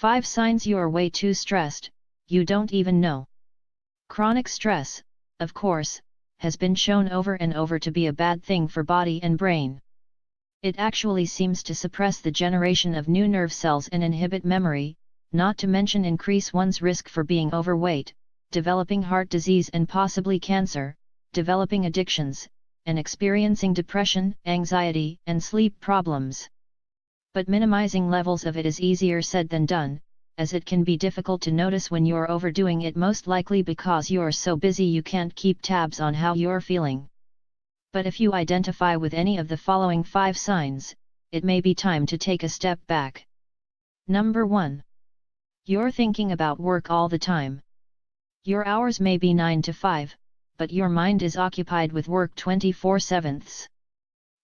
5 signs you're way too stressed, you don't even know. Chronic stress, of course, has been shown over and over to be a bad thing for body and brain. It actually seems to suppress the generation of new nerve cells and inhibit memory, not to mention increase one's risk for being overweight, developing heart disease and possibly cancer, developing addictions, and experiencing depression, anxiety, and sleep problems. But minimizing levels of it is easier said than done, as it can be difficult to notice when you're overdoing it, most likely because you're so busy you can't keep tabs on how you're feeling. But if you identify with any of the following 5 signs, it may be time to take a step back. Number 1. You're thinking about work all the time. Your hours may be 9 to 5, but your mind is occupied with work 24/7.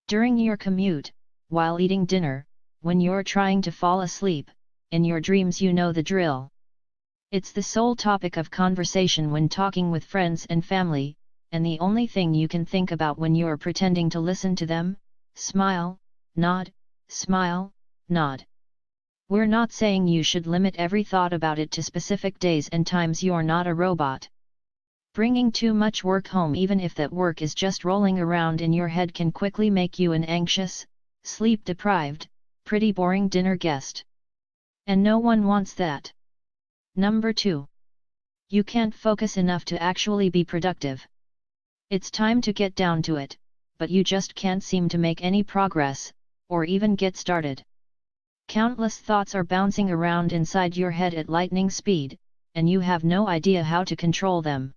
During your commute, while eating dinner, when you're trying to fall asleep, in your dreams, you know the drill. It's the sole topic of conversation when talking with friends and family, and the only thing you can think about when you're pretending to listen to them. Smile, nod, smile, nod. We're not saying you should limit every thought about it to specific days and times. You're not a robot. Bringing too much work home, even if that work is just rolling around in your head, can quickly make you an anxious, sleep-deprived, pretty boring dinner guest. And no one wants that. Number 2. You can't focus enough to actually be productive. It's time to get down to it, but you just can't seem to make any progress, or even get started. Countless thoughts are bouncing around inside your head at lightning speed, and you have no idea how to control them.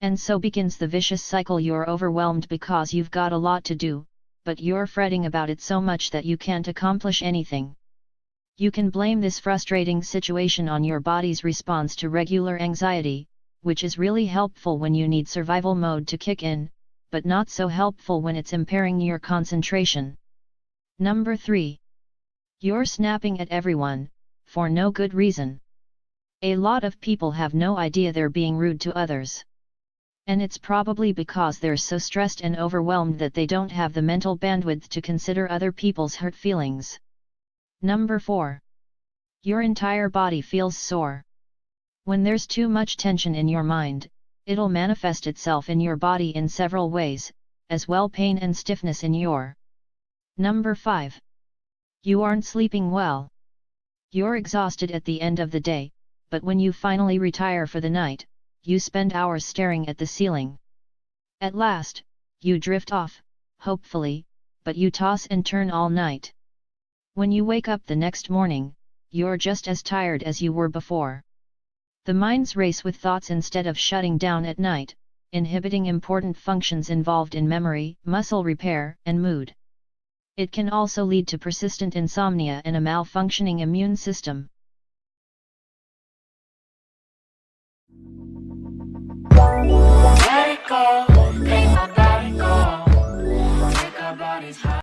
And so begins the vicious cycle. You're overwhelmed because you've got a lot to do, but you're fretting about it so much that you can't accomplish anything. You can blame this frustrating situation on your body's response to regular anxiety, which is really helpful when you need survival mode to kick in, but not so helpful when it's impairing your concentration. Number 3. You're snapping at everyone, for no good reason. A lot of people have no idea they're being rude to others. And it's probably because they're so stressed and overwhelmed that they don't have the mental bandwidth to consider other people's hurt feelings. Number 4. Your entire body feels sore. When there's too much tension in your mind, it'll manifest itself in your body in several ways, as well pain and stiffness in your. Number 5. You aren't sleeping well. You're exhausted at the end of the day, but when you finally retire for the night, you spend hours staring at the ceiling. At last, you drift off, hopefully, but you toss and turn all night. When you wake up the next morning, you're just as tired as you were before. The mind's race with thoughts instead of shutting down at night, inhibiting important functions involved in memory, muscle repair, and mood. It can also lead to persistent insomnia and a malfunctioning immune system. Let it go, make my body go, make our bodies hot.